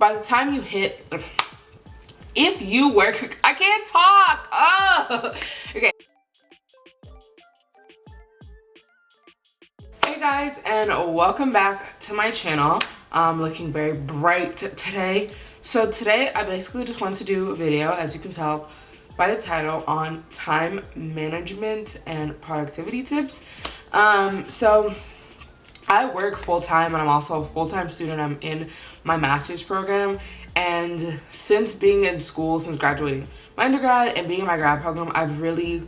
by the time you hit, if you work, I can't talk. Oh, okay. Hey guys, and welcome back to my channel. I'm looking very bright today. So today I basically just want to do a video, as you can tell by the title, on time management and productivity tips. So I work full-time and I'm also a full-time student. I'm in my master's program, and since being in school, since graduating my undergrad and being in my grad program, I've really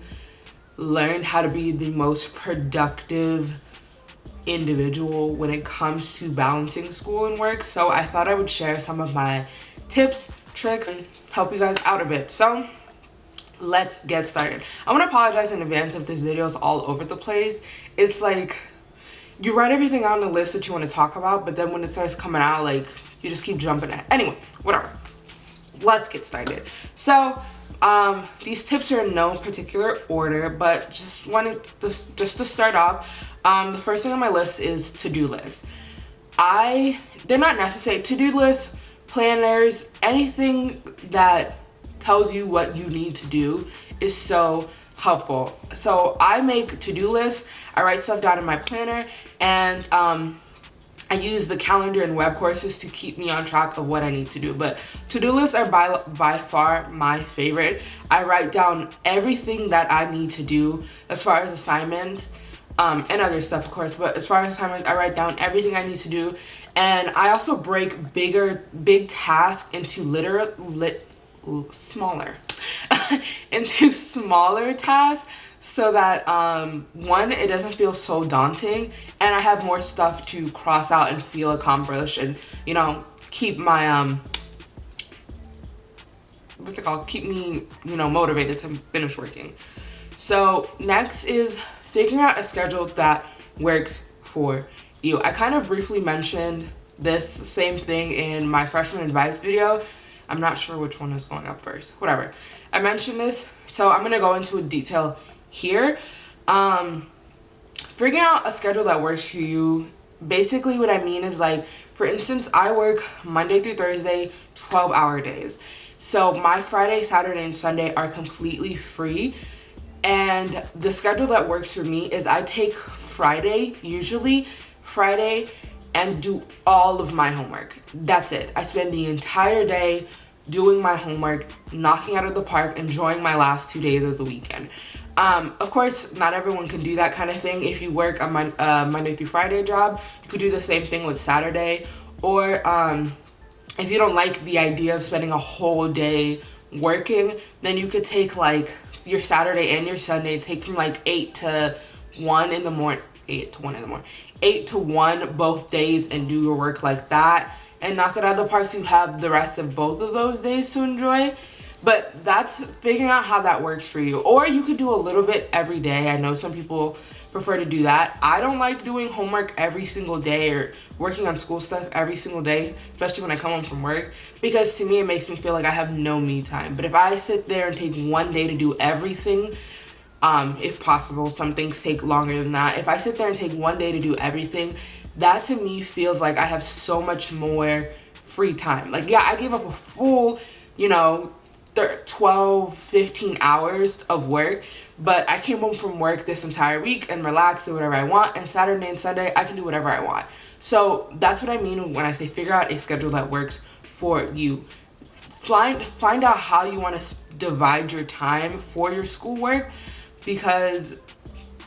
learned how to be the most productive individual when it comes to balancing school and work. So I thought I would share some of my tips, tricks, and help you guys out a bit. So let's get started. I want to apologize in advance if this video is all over the place. It's like you write everything on the list that you want to talk about, but then when it starts coming out, like, you just keep jumping ahead. Anyway, whatever. Let's get started. So these tips are in no particular order, but just wanted to, just to start off, the first thing on my list is to-do lists. They're not necessary. To-do lists, planners, anything that tells you what you need to do is so helpful. So I make to-do lists. I write stuff down in my planner, and I use the calendar and web courses to keep me on track of what I need to do. But to-do lists are by far my favorite. I write down everything that I need to do as far as assignments, and other stuff, of course, but as far as assignments, I write down everything I need to do. And I also break big tasks into smaller into smaller tasks, so that one, it doesn't feel so daunting, and I have more stuff to cross out and feel accomplished, and keep my keep me motivated to finish working. So next is figuring out a schedule that works for you. I kind of briefly mentioned this same thing in my freshman advice video. I'm not sure which one is going up first. Whatever. I mentioned this, so I'm gonna go into detail here. Figuring out a schedule that works for you. Basically what I mean is, like, for instance, I work Monday through Thursday, 12-hour days. So my Friday, Saturday, and Sunday are completely free. And the schedule that works for me is I take usually Friday, and do all of my homework. That's it. I spend the entire day doing my homework, knocking out of the park, enjoying my last 2 days of the weekend. Of course, not everyone can do that kind of thing. If you work a Monday through Friday job, you could do the same thing with Saturday. Or if you don't like the idea of spending a whole day working, then you could take like your Saturday and your Sunday, take from like 8 to 1 in the morning, 8 to 1 both days, and do your work like that, and knock it out of the park to have the rest of both of those days to enjoy. But that's figuring out how that works for you. Or you could do a little bit every day. I know some people prefer to do that. I don't like doing homework every single day or working on school stuff every single day, especially when I come home from work, because to me it makes me feel like I have no me time. But if I sit there and take one day to do everything, if possible, some things take longer than that. If I sit there and take one day to do everything, that to me feels like I have so much more free time. Like, yeah, I gave up a full, 12, 15 hours of work, but I came home from work this entire week and relaxed, do whatever I want, and Saturday and Sunday I can do whatever I want. So that's what I mean when I say figure out a schedule that works for you. Find out how you want to divide your time for your schoolwork,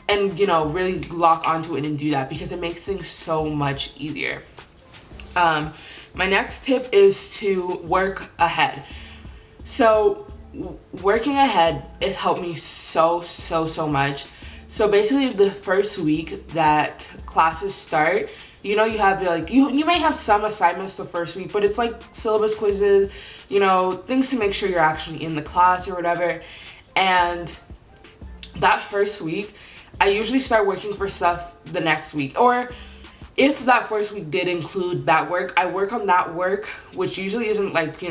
and really lock onto it and do that, because it makes things so much easier. My next tip is to work ahead. So working ahead has helped me so much. So basically, the first week that classes start, you have you may have some assignments the first week, but it's like syllabus quizzes, things to make sure you're actually in the class or whatever. And that first week, I usually start working for stuff the next week. Or if that first week did include that work, I work on that work, which usually isn't like,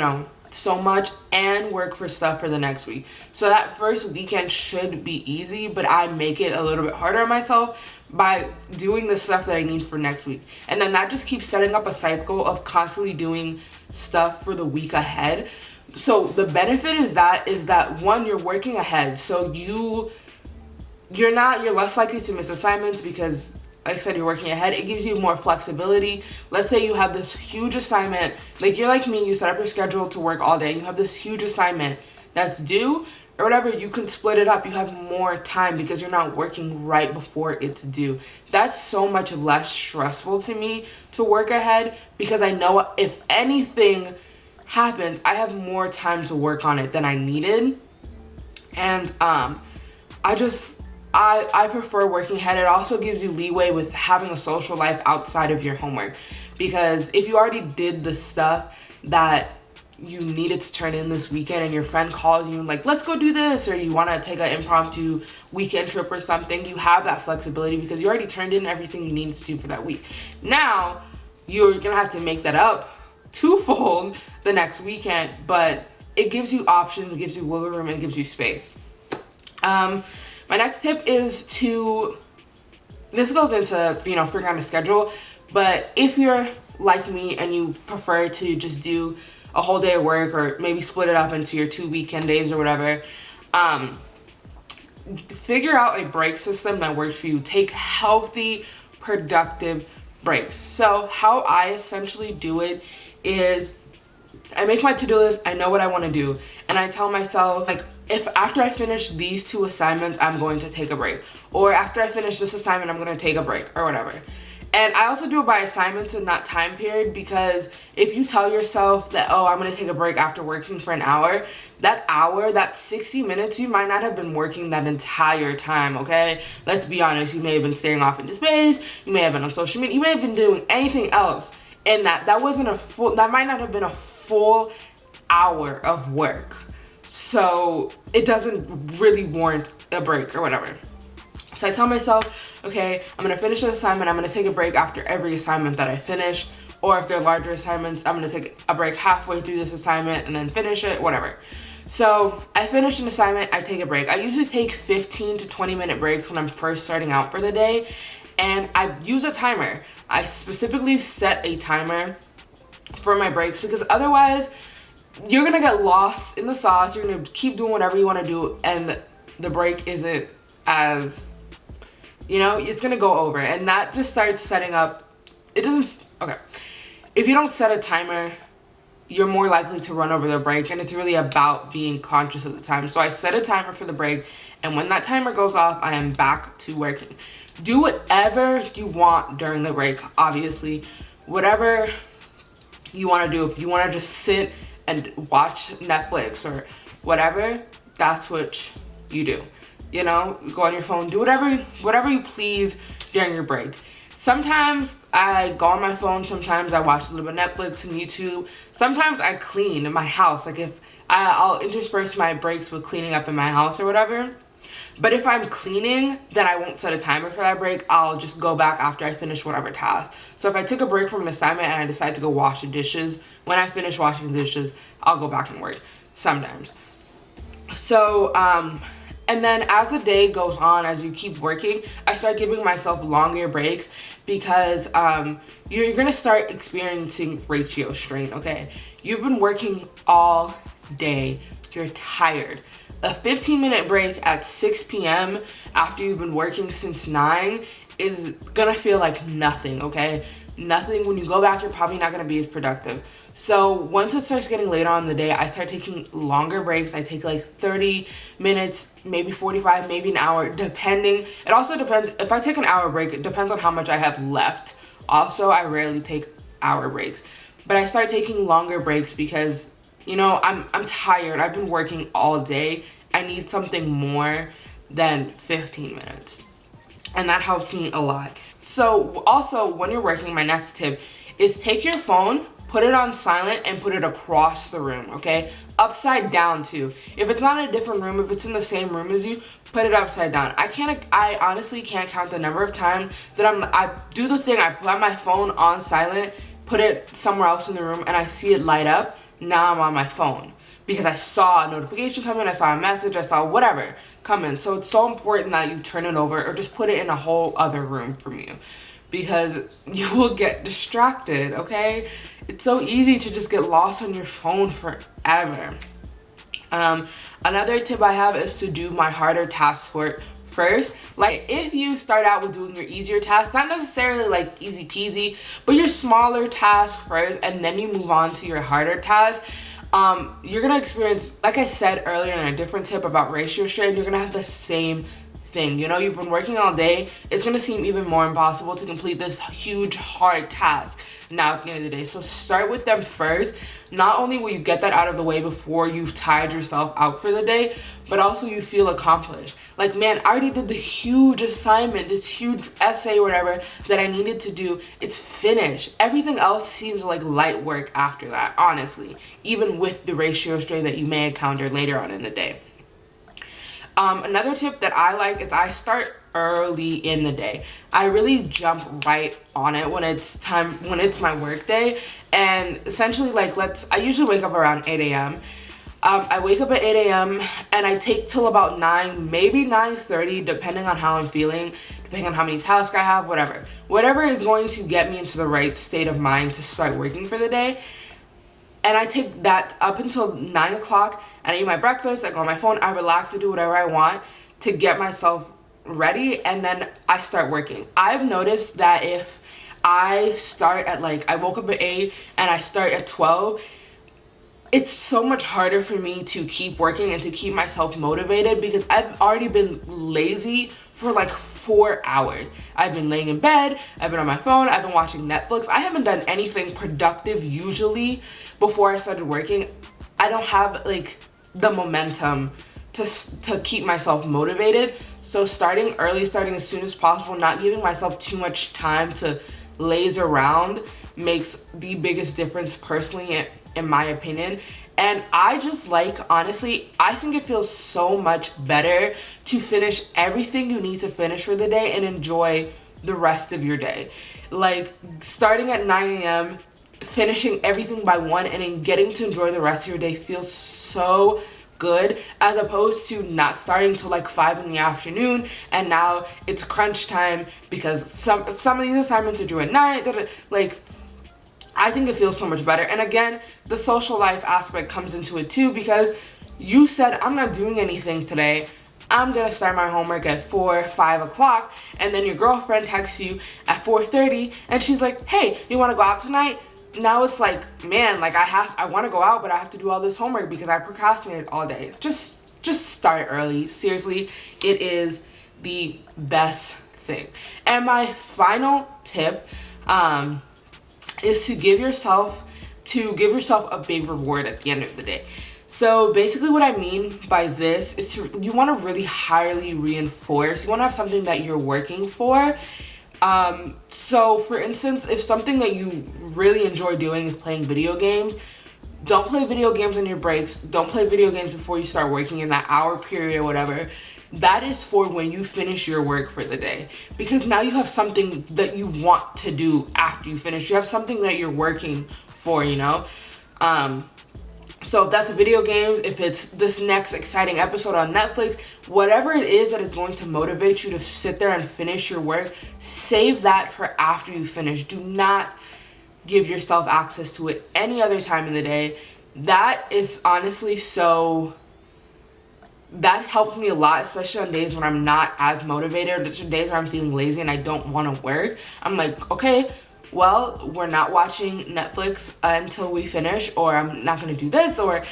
so much and work for stuff for the next week. So that first weekend should be easy, but I make it a little bit harder on myself by doing the stuff that I need for next week. And then that just keeps setting up a cycle of constantly doing stuff for the week ahead. So the benefit is that one, you're working ahead. So you're less likely to miss assignments because, like I said, you're working ahead. It gives you more flexibility. Let's say you have this huge assignment, like you're like me, you set up your schedule to work all day. You have this huge assignment that's due or whatever, you can split it up. You have more time because you're not working right before it's due. That's so much less stressful to me to work ahead because I know if anything happens, I have more time to work on it than I needed. And I prefer working ahead. It also gives you leeway with having a social life outside of your homework, because if you already did the stuff that you needed to turn in this weekend and your friend calls you and like, let's go do this, or you want to take an impromptu weekend trip or something, you have that flexibility because you already turned in everything you need to do for that week. Now you're gonna have to make that up twofold the next weekend, but it gives you options, it gives you wiggle room, and it gives you space. My next tip is this goes into, figuring out a schedule, but if you're like me and you prefer to just do a whole day of work or maybe split it up into your 2 weekend days or whatever, figure out a break system that works for you. Take healthy, productive breaks. So how I essentially do it is I make my to-do list, I know what I want to do, and I tell myself, like, if after I finish these 2 assignments, I'm going to take a break, or after I finish this assignment, I'm going to take a break, or whatever. And I also do it by assignments and not time period, because if you tell yourself that, oh, I'm going to take a break after working for an hour, that 60 minutes, you might not have been working that entire time, okay? Let's be honest, you may have been staring off into space, you may have been on social media, you may have been doing anything else, and that might not have been a full hour of work. So it doesn't really warrant a break or whatever. So I tell myself, okay, I'm gonna finish an assignment, I'm gonna take a break after every assignment that I finish, or if they're larger assignments, I'm gonna take a break halfway through this assignment and then finish it, whatever. So I finish an assignment, I take a break. I usually take 15 to 20 minute breaks when I'm first starting out for the day, and I use a timer. I specifically set a timer for my breaks because otherwise you're gonna get lost in the sauce. You're gonna keep doing whatever you want to do, and the break isn't as, it's gonna go over, and that just starts setting up. Okay, if you don't set a timer, you're more likely to run over the break, and it's really about being conscious of the time. So I set a timer for the break, and when that timer goes off, I am back to working. Do whatever you want during the break, obviously. Whatever you want to do. If you want to just sit and watch Netflix or whatever, that's what you do. Go on your phone, do whatever you please during your break. Sometimes I go on my phone, sometimes I watch a little bit of Netflix and YouTube. Sometimes I clean in my house. Like I'll intersperse my breaks with cleaning up in my house or whatever. But if I'm cleaning, then I won't set a timer for that break. I'll just go back after I finish whatever task. So if I took a break from an assignment and I decide to go wash the dishes, when I finish washing the dishes, I'll go back and work sometimes. So, and then as the day goes on, as you keep working, I start giving myself longer breaks because you're going to start experiencing ratio strain, okay? You've been working all day. You're tired. A 15-minute break at 6 p.m. after you've been working since 9 is gonna feel like nothing, okay? Nothing. When you go back, you're probably not gonna be as productive. So once it starts getting later on in the day, I start taking longer breaks. I take like 30 minutes, maybe 45, maybe an hour, depending. It also depends. If I take an hour break, it depends on how much I have left. Also, I rarely take hour breaks. But I start taking longer breaks because I'm tired. I've been working all day. I need something more than 15 minutes. And that helps me a lot. So also, when you're working, my next tip is take your phone, put it on silent, and put it across the room, okay? Upside down too. If it's not in a different room, if it's in the same room as you, put it upside down. I honestly can't count the number of times that I do the thing, I put my phone on silent, put it somewhere else in the room, and I see it light up. now I'm on my phone because I saw a notification come in, I saw a message, I saw whatever come in. So it's so important that you turn it over or just put it in a whole other room from you, because you will get distracted, okay? It's so easy to just get lost on your phone forever. Another tip I have is to do my harder tasks first. Like, if you start out with doing your easier tasks, not necessarily like easy peasy, but your smaller tasks first, and then you move on to your harder tasks, you're gonna experience, like I said earlier in a different tip about ratio strain, you're gonna have the same thing. You know, you've been working all day, it's gonna seem even more impossible to complete this huge hard task now at the end of the day. So start with them first. Not only will you get that out of the way before you've tired yourself out for the day, but also you feel accomplished. Like, man, I already did the huge assignment, this huge essay, whatever, that I needed to do. It's finished. Everything else seems like light work after that, honestly, even with the ratio strain that you may encounter later on in the day. Another tip that I like is I start early in the day. I really jump right on it when it's my work day. And essentially, like, I usually wake up around 8 a.m. I wake up at 8 a.m. and I take till about 9, maybe 9:30, depending on how I'm feeling, depending on how many tasks I have, whatever. Whatever is going to get me into the right state of mind to start working for the day. And I take that up until 9 o'clock, and I eat my breakfast, I go on my phone, I relax, I do whatever I want to get myself ready, and then I start working. I've noticed that if I start at, like, I woke up at 8 and I start at 12, it's so much harder for me to keep working and to keep myself motivated, because I've already been lazy for like 4 hours. I've been laying in bed, I've been on my phone, I've been watching Netflix. I haven't done anything productive usually before I started working. I don't have like the momentum to keep myself motivated. So starting early, starting as soon as possible, not giving myself too much time to laze around makes the biggest difference personally, in my opinion. And I just like, honestly, I think it feels so much better to finish everything you need to finish for the day and enjoy the rest of your day. Like, starting at 9 a.m., finishing everything by 1, and then getting to enjoy the rest of your day feels so good, as opposed to not starting till like 5 in the afternoon and now it's crunch time because some of these assignments are due at night. Like, I think it feels so much better. And again, the social life aspect comes into it too, because you said, I'm not doing anything today, I'm gonna start my homework at 5 o'clock, and then your girlfriend texts you at 4:30 and she's like, hey, you wanna go out tonight? Now it's like, man, like I want to go out, but I have to do all this homework because I procrastinated all day. Just start early. Seriously, it is the best thing. And my final tip is to give yourself a big reward at the end of the day. So basically what I mean by this is you want to really highly reinforce. You want to have something that you're working for. So for instance, if something that you really enjoy doing is playing video games, don't play video games on your breaks. Don't play video games before you start working in that hour period or whatever. That is for when you finish your work for the day, because now you have something that you want to do after you finish. You have something that you're working for, you know? So if that's video games, if it's this next exciting episode on Netflix, whatever it is that is going to motivate you to sit there and finish your work, save that for after you finish. Do not give yourself access to it any other time in the day. That is honestly that helps me a lot, especially on days when I'm not as motivated, or days where I'm feeling lazy and I don't want to work. I'm like, okay, well, we're not watching Netflix until we finish, or I'm not going to do this, or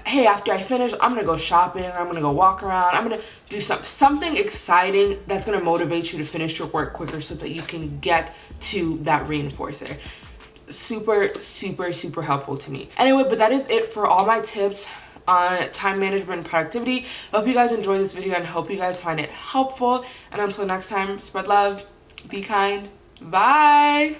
hey, after I finish, I'm going to go shopping, or I'm going to go walk around. I'm going to do something exciting that's going to motivate you to finish your work quicker so that you can get to that reinforcer. Super, super, super helpful to me. Anyway, but that is it for all my tips on time management and productivity. I hope you guys enjoyed this video and hope you guys find it helpful. And until next time, spread love, be kind. Bye.